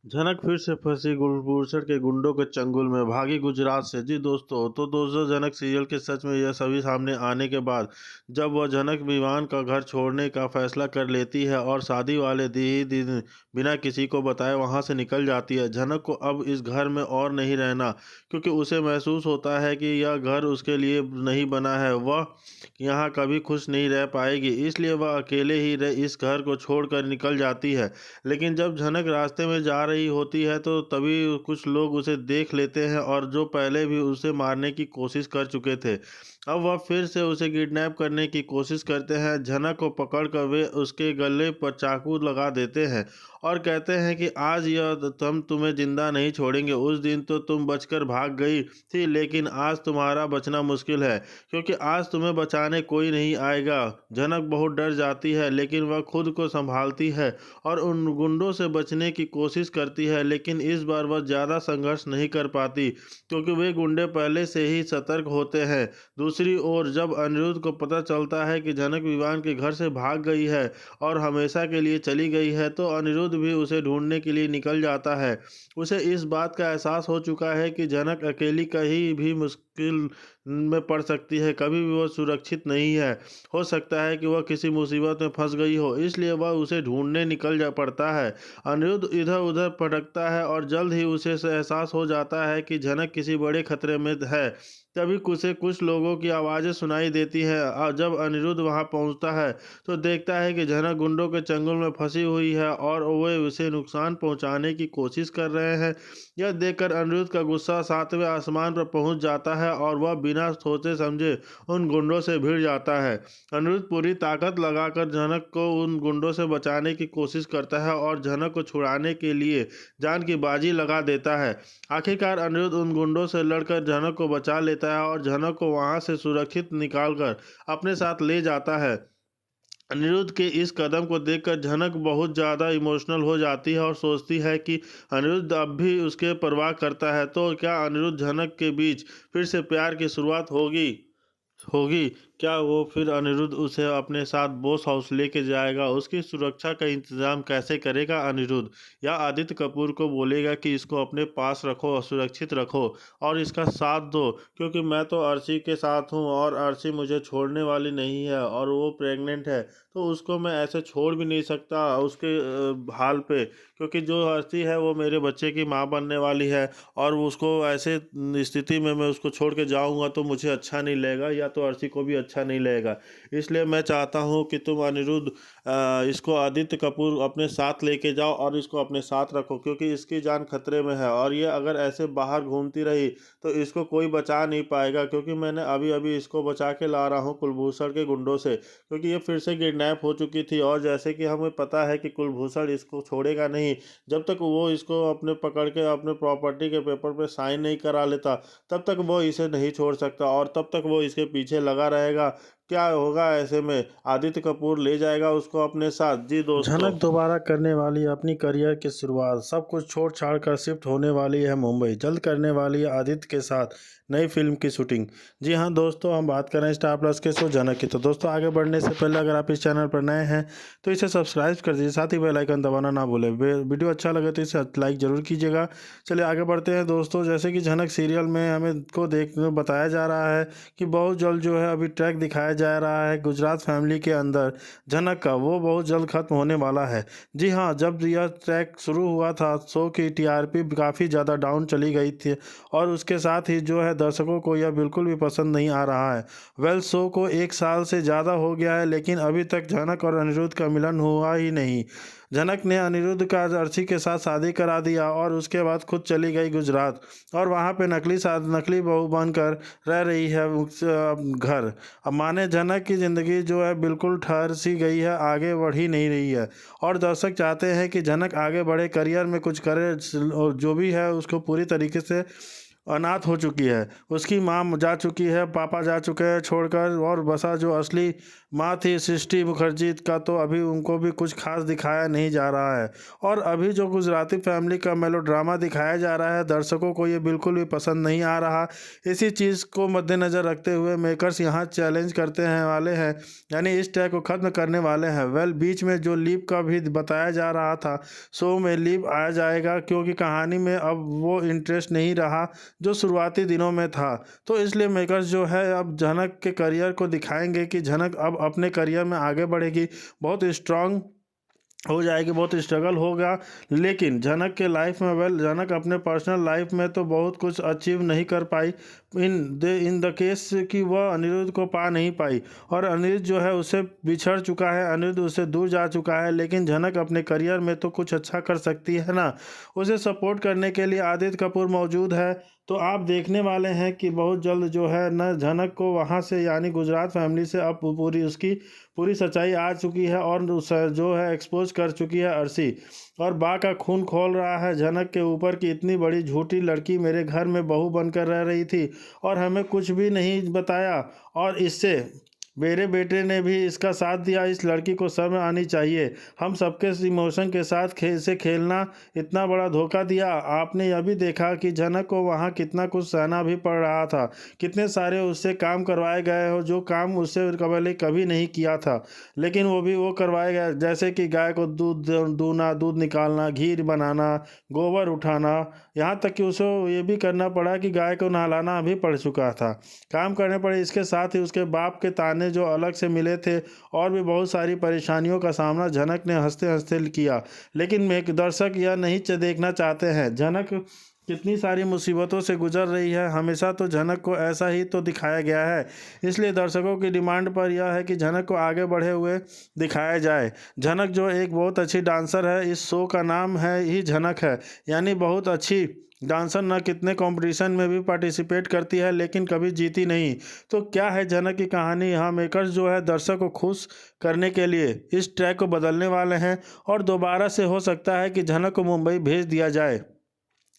झनक फिर से फंसी कुलभूषण के गुंडों के चंगुल में, भागी गुजरात से। जी दोस्तों झनक सीरियल के सच में यह सभी सामने आने के बाद जब वह झनक विवान का घर छोड़ने का फैसला कर लेती है और शादी वाले ही दिन बिना किसी को बताए वहां से निकल जाती है। झनक को अब इस घर में और नहीं रहना, क्योंकि उसे महसूस होता है कि यह घर उसके लिए नहीं बना है। वह यहाँ कभी खुश नहीं रह पाएगी, इसलिए वह अकेले ही इस घर को छोड़कर निकल जाती है। लेकिन जब झनक रास्ते में जा रही होती है तो तभी कुछ लोग उसे देख लेते हैं, और जो पहले भी उसे मारने की कोशिश कर चुके थे, अब वह फिर से उसे किडनैप करने की कोशिश करते हैं। झनक को पकड़कर वे उसके गले पर चाकू लगा देते हैं और कहते हैं कि आज यह हम तुम्हें जिंदा नहीं छोड़ेंगे। उस दिन तो तुम बचकर भाग गई थी, लेकिन आज तुम्हारा बचना मुश्किल है, क्योंकि आज तुम्हें बचाने कोई नहीं आएगा। झनक बहुत डर जाती है, लेकिन वह खुद को संभालती है और उन गुंडों से बचने की कोशिश करती है। लेकिन इस बार वह ज़्यादा संघर्ष नहीं कर पाती, क्योंकि वे गुंडे पहले से ही सतर्क होते हैं। दूसरी ओर जब अनिरुद्ध को पता चलता है कि झनक विवान के घर से भाग गई है और हमेशा के लिए चली गई है, तो अनिरुद्ध भी उसे ढूंढने के लिए निकल जाता है। उसे इस बात का एहसास हो चुका है कि झनक अकेली कहीं भी मुश्किल में पड़ सकती है, कभी भी वह सुरक्षित नहीं है। हो सकता है कि वह किसी मुसीबत में फंस गई हो, इसलिए वह उसे ढूंढने निकल जा पड़ता है। अनिरुद्ध इधर उधर भटकता है और जल्द ही उसे से एहसास हो जाता है कि झनक किसी बड़े खतरे में है। तभी उसे कुछ लोगों की आवाज़ें सुनाई देती है, और जब अनिरुद्ध वहां पहुंचता है तो देखता है कि झनक गुंडों के चंगुल में फंसी हुई है और वे उसे नुकसान पहुंचाने की कोशिश कर रहे हैं। यह देखकर अनिरुद्ध का गुस्सा सातवें आसमान पर पहुंच जाता है और वह बिना सोचे समझे उन गुंडों से भिड़ जाता है। अनिरुद्ध पूरी ताकत लगाकर झनक को उन गुंडों से बचाने की कोशिश करता है और झनक को छुड़ाने के लिए जान की बाजी लगा देता है। आखिरकार अनिरुद्ध उन गुंडों से लड़कर झनक को बचा लेता है और झनक को वहां से सुरक्षित निकालकर अपने साथ ले जाता है। अनिरुद्ध के इस कदम को देखकर झनक बहुत ज़्यादा इमोशनल हो जाती है और सोचती है कि अनिरुद्ध अब भी उसके परवाह करता है, तो क्या अनिरुद्ध झनक के बीच फिर से प्यार की शुरुआत होगी होगी क्या वो फिर अनिरुद्ध उसे अपने साथ बोस हाउस लेके जाएगा? उसकी सुरक्षा का इंतजाम कैसे करेगा अनिरुद्ध? या आदित्य कपूर को बोलेगा कि इसको अपने पास रखो और सुरक्षित रखो और इसका साथ दो, क्योंकि मैं तो अर्शी के साथ हूँ और अर्शी मुझे छोड़ने वाली नहीं है और वो प्रेग्नेंट है, तो उसको मैं ऐसे छोड़ भी नहीं सकता उसके हाल पे, क्योंकि जो अर्शी है वो मेरे बच्चे की माँ बनने वाली है, और उसको ऐसे स्थिति में मैं उसको छोड़ के जाऊंगा तो मुझे अच्छा नहीं लगेगा, या तो अर्शी को भी अच्छा नहीं लगेगा। इसलिए मैं चाहता हूँ कि तुम अनिरुद्ध इसको आदित्य कपूर अपने साथ लेके जाओ और इसको अपने साथ रखो, क्योंकि इसकी जान खतरे में है और ये अगर ऐसे बाहर घूमती रही तो इसको कोई बचा नहीं पाएगा, क्योंकि मैंने अभी अभी इसको बचा के ला रहा हूँ कुलभूषण के गुंडों से, क्योंकि ये फिर से किडनैप हो चुकी थी। और जैसे कि हमें पता है कि कुलभूषण इसको छोड़ेगा नहीं जब तक वो इसको अपने पकड़ के अपने प्रॉपर्टी के पेपर पे साइन नहीं करा लेता, तब तक वो इसे नहीं छोड़ सकता और तब तक वो इसके पीछे लगा रहेगा। क्या होगा ऐसे में? आदित्य कपूर ले जाएगा उसको अपने साथ। जी दोस्तों, झनक दोबारा करने वाली है अपनी करियर की शुरुआत, सब कुछ छोड़ छाड़ कर शिफ्ट होने वाली है मुंबई, जल्द करने वाली है आदित्य के साथ नई फिल्म की शूटिंग। जी हाँ दोस्तों, हम बात कर रहे हैं स्टार प्लस के शो झनक की। तो दोस्तों, आगे बढ़ने से पहले अगर आप इस चैनल पर नए हैं तो इसे सब्सक्राइब कर दीजिए, साथ ही बेल आइकन दबाना ना भूलें। वीडियो अच्छा लगे तो इसे लाइक जरूर कीजिएगा। चलिए आगे बढ़ते हैं दोस्तों। जैसे कि झनक सीरियल में हमें को देखने बताया जा रहा है कि बहुत जल्द जो है अभी ट्रैक दिखाया जा रहा है गुजरात फैमिली के अंदर झनक का, वो बहुत जल्द खत्म होने वाला है। जी हाँ, जब यह ट्रैक शुरू हुआ था शो की टीआरपी काफ़ी ज़्यादा डाउन चली गई थी और उसके साथ ही जो है दर्शकों को यह बिल्कुल भी पसंद नहीं आ रहा है। वेल, शो को 1 साल से ज़्यादा हो गया है, लेकिन अभी तक झनक और अनिरुद्ध का मिलन हुआ ही नहीं। झनक ने अनिरुद्ध का अर्शी के साथ शादी करा दिया और उसके बाद खुद चली गई गुजरात और वहाँ पे नकली बहू बनकर रह रही है घर। अब माने झनक की ज़िंदगी जो है बिल्कुल ठहर सी गई है, आगे बढ़ ही नहीं रही है और दर्शक चाहते हैं कि झनक आगे बढ़े, करियर में कुछ करे और जो भी है उसको पूरी तरीके से अनाथ हो चुकी है। उसकी माँ जा चुकी है, पापा जा चुके हैं छोड़कर, और बसा जो असली माँ थी सृष्टि मुखर्जी का, तो अभी उनको भी कुछ खास दिखाया नहीं जा रहा है। और अभी जो गुजराती फैमिली का मेलोड्रामा दिखाया जा रहा है, दर्शकों को ये बिल्कुल भी पसंद नहीं आ रहा। इसी चीज़ को मद्देनज़र रखते हुए मेकर्स यहाँ चैलेंज करते हैं वाले हैं, यानी इस टैग को ख़त्म करने वाले हैं। बीच में जो लीप का भी बताया जा रहा था, शो में लीप आ जाएगा क्योंकि कहानी में अब वो इंटरेस्ट नहीं रहा जो शुरुआती दिनों में था। तो इसलिए मेकर्स जो है अब झनक के करियर को दिखाएंगे कि झनक अब अपने करियर में आगे बढ़ेगी, बहुत स्ट्रांग हो जाएगी, बहुत स्ट्रगल होगा। लेकिन झनक के लाइफ में झनक अपने पर्सनल लाइफ में तो बहुत कुछ अचीव नहीं कर पाई, इन द केस कि वह अनिरुद्ध को पा नहीं पाई, और अनिरुद्ध जो है उससे बिछड़ चुका है, अनिरुद्ध उससे दूर जा चुका है। लेकिन झनक अपने करियर में तो कुछ अच्छा कर सकती है ना। उसे सपोर्ट करने के लिए आदित्य कपूर मौजूद है। तो आप देखने वाले हैं कि बहुत जल्द जो है न झनक को वहाँ से, यानी गुजरात फैमिली से, अब पूरी उसकी पूरी सच्चाई आ चुकी है और जो है एक्सपोज कर चुकी है अर्शी, और बा का खून खोल रहा है झनक के ऊपर कि इतनी बड़ी झूठी लड़की मेरे घर में बहू बनकर रह रही थी और हमें कुछ भी नहीं बताया, और इससे मेरे बेटे ने भी इसका साथ दिया। इस लड़की को समझ आनी चाहिए, हम सबके इमोशन के साथ से खेलना इतना बड़ा धोखा दिया। आपने यह भी देखा कि झनक को वहाँ कितना कुछ सहना भी पड़ रहा था, कितने सारे उससे काम करवाए गए हो जो काम उससे पहले कभी नहीं किया था, लेकिन वो करवाए गए, जैसे कि गाय को दूध दूना, दूध निकालना, घी बनाना, गोबर उठाना, यहाँ तक कि उसे ये भी करना पड़ा कि गाय को नहलाना भी पड़ चुका था, काम करने पड़े। इसके साथ ही उसके बाप के ताने जो अलग से मिले थे, और भी बहुत सारी परेशानियों का सामना झनक ने हंसते हंसते किया। लेकिन दर्शक यह नहीं देखना चाहते हैं झनक कितनी सारी मुसीबतों से गुजर रही है। हमेशा तो झनक को ऐसा ही तो दिखाया गया है, इसलिए दर्शकों की डिमांड पर यह है कि झनक को आगे बढ़े हुए दिखाया जाए। झनक जो एक बहुत अच्छी डांसर है, इस शो का नाम है ही झनक है, यानी बहुत अच्छी डांसर, न कितने कंपटीशन में भी पार्टिसिपेट करती है लेकिन कभी जीती नहीं। तो क्या है झनक की कहानी। यहाँ मेकर्स जो है दर्शक को खुश करने के लिए इस ट्रैक को बदलने वाले हैं, और दोबारा से हो सकता है कि झनक को मुंबई भेज दिया जाए।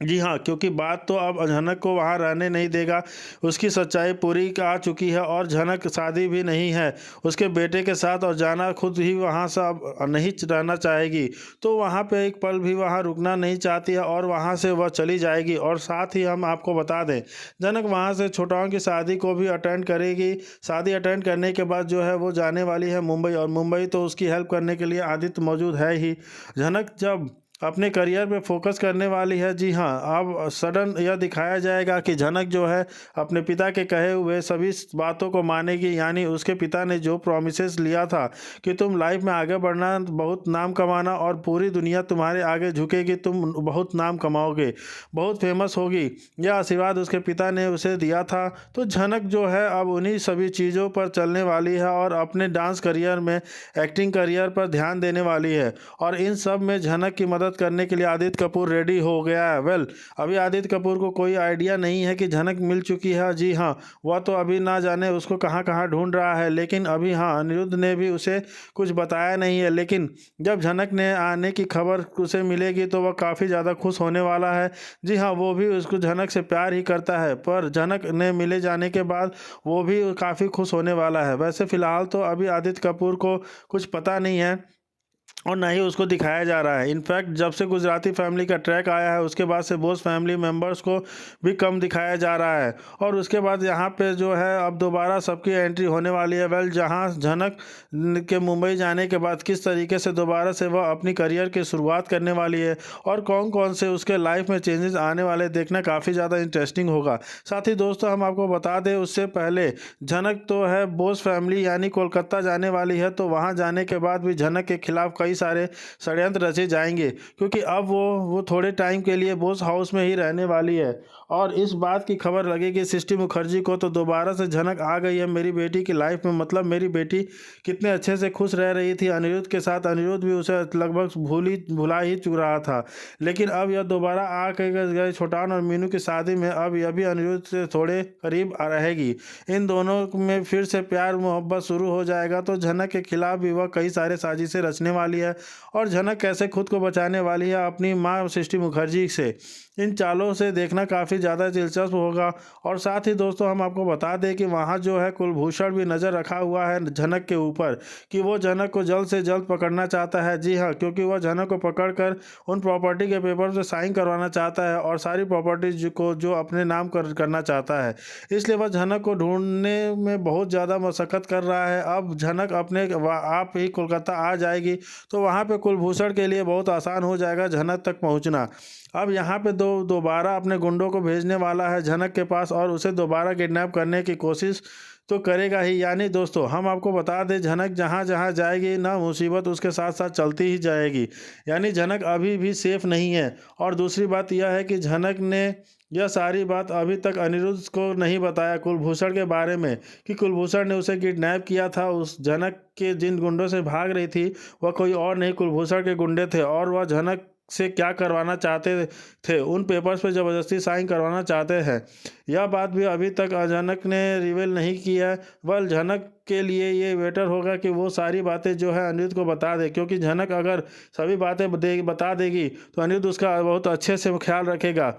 जी हाँ, क्योंकि बात तो अब झनक को वहाँ रहने नहीं देगा, उसकी सच्चाई पूरी आ चुकी है, और झनक शादी भी नहीं है उसके बेटे के साथ, और जाना खुद ही वहाँ से अब नहीं रहना चाहेगी। तो वहाँ पे एक पल भी वहाँ रुकना नहीं चाहती है, और वहाँ से वह चली जाएगी। और साथ ही हम आपको बता दें, झनक वहाँ से छोटाओं की शादी को भी अटेंड करेगी। शादी अटेंड करने के बाद जो है वो जाने वाली है मुंबई, और मुंबई तो उसकी हेल्प करने के लिए आदित्य मौजूद है ही। झनक जब अपने करियर पे फोकस करने वाली है। जी हाँ, अब सडन यह दिखाया जाएगा कि झनक जो है अपने पिता के कहे हुए सभी बातों को मानेगी, यानी उसके पिता ने जो प्रॉमिसेस लिया था कि तुम लाइफ में आगे बढ़ना, बहुत नाम कमाना, और पूरी दुनिया तुम्हारे आगे झुकेगी, तुम बहुत नाम कमाओगे, बहुत फेमस होगी, यह आशीर्वाद उसके पिता ने उसे दिया था। तो झनक जो है अब उन्हीं सभी चीज़ों पर चलने वाली है, और अपने डांस करियर में, एक्टिंग करियर पर ध्यान देने वाली है, और इन सब में झनक की मदद करने के लिए आदित्य कपूर रेडी हो गया है। अभी आदित्य कपूर को कोई आइडिया नहीं है कि झनक मिल चुकी है। जी हाँ, वह तो अभी ना जाने उसको कहाँ कहाँ ढूंढ रहा है, लेकिन अभी हाँ, अनिरुद्ध ने भी उसे कुछ बताया नहीं है। लेकिन जब झनक ने आने की खबर उसे मिलेगी तो वह काफ़ी ज़्यादा खुश होने वाला है। जी हाँ, वो भी उसको झनक से प्यार ही करता है, पर झनक ने मिले जाने के बाद वो भी काफ़ी खुश होने वाला है। वैसे फ़िलहाल तो अभी आदित्य कपूर को कुछ पता नहीं है, और ना ही उसको दिखाया जा रहा है। इनफैक्ट जब से गुजराती फैमिली का ट्रैक आया है उसके बाद से बोस फैमिली मेंबर्स को भी कम दिखाया जा रहा है, और उसके बाद यहाँ पे जो है अब दोबारा सबकी एंट्री होने वाली है। जहाँ झनक के मुंबई जाने के बाद किस तरीके से दोबारा से वह अपनी करियर की शुरुआत करने वाली है, और कौन कौन से उसके लाइफ में चेंजेस आने वाले, देखना काफ़ी ज़्यादा इंटरेस्टिंग होगा। साथ ही दोस्तों, हम आपको बता दें उससे पहले, झनक तो है बोस फैमिली यानी कोलकाता जाने वाली है, तो वहाँ जाने के बाद भी झनक के खिलाफ कई सारे षड्यंत्र रचे जाएंगे, क्योंकि अब वो थोड़े टाइम के लिए बोस हाउस में ही रहने वाली है। और इस बात की खबर लगेगी सृष्टि मुखर्जी को, तो दोबारा से झनक आ गई है मेरी बेटी की लाइफ में। मतलब मेरी बेटी कितने अच्छे से खुश रह रही थी अनिरुद्ध के साथ, अनिरुद्ध भी उसे लगभग भुला ही चुक रहा था, लेकिन अब यह दोबारा आ गए छोटान और मीनू की शादी में, अब यह भी अनिरुद्ध से थोड़े करीब रहेगी। इन दोनों में फिर से प्यार मोहब्बत शुरू हो जाएगा, तो झनक के खिलाफ भी वह कई सारे साजिशें रचने वाली है। है और झनक कैसे खुद को बचाने वाली है अपनी माँ सृष्टि मुखर्जी से। इन चालों से देखना काफ़ी ज़्यादा दिलचस्प होगा। और साथ ही दोस्तों हम आपको बता दें कि वहाँ जो है कुलभूषण भी नज़र रखा हुआ है झनक के ऊपर कि वो झनक को जल्द से जल्द पकड़ना चाहता है। जी हाँ, क्योंकि वह झनक को पकड़कर उन प्रॉपर्टी के पेपर पे साइन करवाना चाहता है और सारी प्रॉपर्टीज को जो अपने नाम करना चाहता है। इसलिए वह झनक को ढूंढने में बहुत ज़्यादा मशक्क़त कर रहा है। अब झनक अपने आप ही कोलकाता आ जाएगी तो वहाँ पे कुलभूषण के लिए बहुत आसान हो जाएगा झनक तक पहुँचना। अब यहाँ पे दोबारा अपने गुंडों को भेजने वाला है झनक के पास और उसे दोबारा किडनैप करने की कोशिश तो करेगा ही। यानी दोस्तों हम आपको बता दें झनक जहाँ जहाँ जाएगी ना मुसीबत उसके साथ साथ चलती ही जाएगी। यानी झनक अभी भी सेफ नहीं है। और दूसरी बात यह है कि झनक ने यह सारी बात अभी तक अनिरुद्ध को नहीं बताया कुलभूषण के बारे में कि कुलभूषण ने उसे किडनैप किया था। उस झनक के जिन गुंडों से भाग रही थी वह कोई और नहीं कुलभूषण के गुंडे थे और वह झनक से क्या करवाना चाहते थे, उन पेपर्स पे ज़बरदस्ती साइन करवाना चाहते हैं। यह बात भी अभी तक झनक ने रिवील नहीं किया है। वह झनक के लिए ये बेटर होगा कि वो सारी बातें जो है अनिरुद्ध को बता दे, क्योंकि झनक अगर सभी बातें बता देगी तो अनिरुद्ध उसका बहुत अच्छे से ख्याल रखेगा,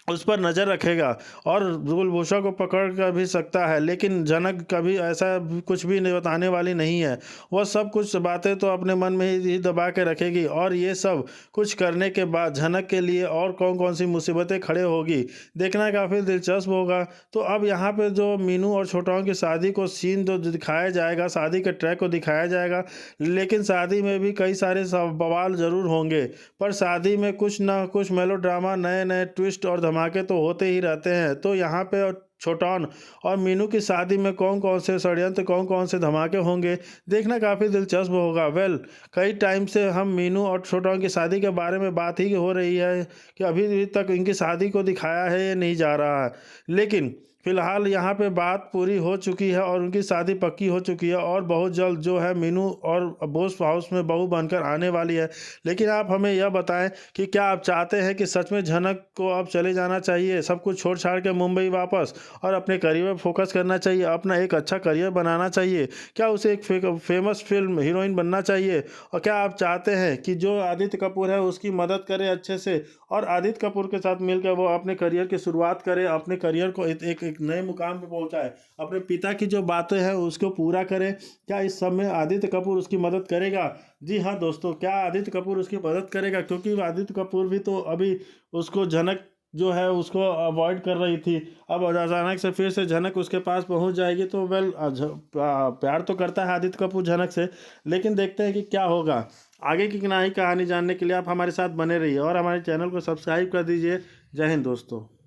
उस पर नज़र रखेगा और कुलभूषण को पकड़ कर भी सकता है। लेकिन झनक कभी ऐसा कुछ भी नहीं बताने वाली नहीं है। वह सब कुछ बातें तो अपने मन में ही दबा के रखेगी और ये सब कुछ करने के बाद झनक के लिए और कौन कौन सी मुसीबतें खड़े होगी देखना काफ़ी दिलचस्प होगा। तो अब यहाँ पे जो मीनू और छोटाओं की शादी को सीन जो दिखाया जाएगा, शादी के ट्रैक को दिखाया जाएगा, लेकिन शादी में भी कई सारे बवाल ज़रूर होंगे। पर शादी में कुछ ना कुछ मेलोड्रामा, नए नए ट्विस्ट और धमाके तो होते ही रहते हैं। तो यहाँ पे छोटान और मीनू की शादी में कौन कौन से षड्यंत्र, कौन कौन से धमाके होंगे देखना काफ़ी दिलचस्प होगा। कई टाइम से हम मीनू और छोटान की शादी के बारे में बात ही हो रही है कि अभी तक इनकी शादी को दिखाया है या नहीं जा रहा है। लेकिन फिलहाल यहाँ पे बात पूरी हो चुकी है और उनकी शादी पक्की हो चुकी है और बहुत जल्द जो है मीनू और बोस हाउस में बहू बनकर आने वाली है। लेकिन आप हमें यह बताएं कि क्या आप चाहते हैं कि सच में झनक को अब चले जाना चाहिए, सब कुछ छोड़ छाड़ के मुंबई वापस और अपने करियर में फोकस करना चाहिए, अपना एक अच्छा करियर बनाना चाहिए? क्या उसे एक फेमस फिल्म हीरोइन बनना चाहिए? और क्या आप चाहते हैं कि जो आदित्य कपूर है उसकी मदद करे अच्छे से और आदित्य कपूर के साथ मिलकर वो अपने करियर की शुरुआत करे, अपने करियर को एक नए मुकाम पे पहुंचाए, अपने पिता की जो बातें हैं उसको पूरा करे? क्या इस सब में आदित्य कपूर उसकी मदद करेगा? जी हाँ दोस्तों, क्या आदित्य कपूर उसकी मदद करेगा? क्योंकि आदित्य कपूर भी तो अभी उसको झनक जो है उसको अवॉइड कर रही थी। अब अचानक से फिर से झनक उसके पास पहुंच जाएगी तो प्यार तो करता है आदित्य कपूर झनक से, लेकिन देखते हैं कि क्या होगा। आगे की नई कहानी जानने के लिए आप हमारे साथ बने रहिए और हमारे चैनल को सब्सक्राइब कर दीजिए। जय हिंद दोस्तों।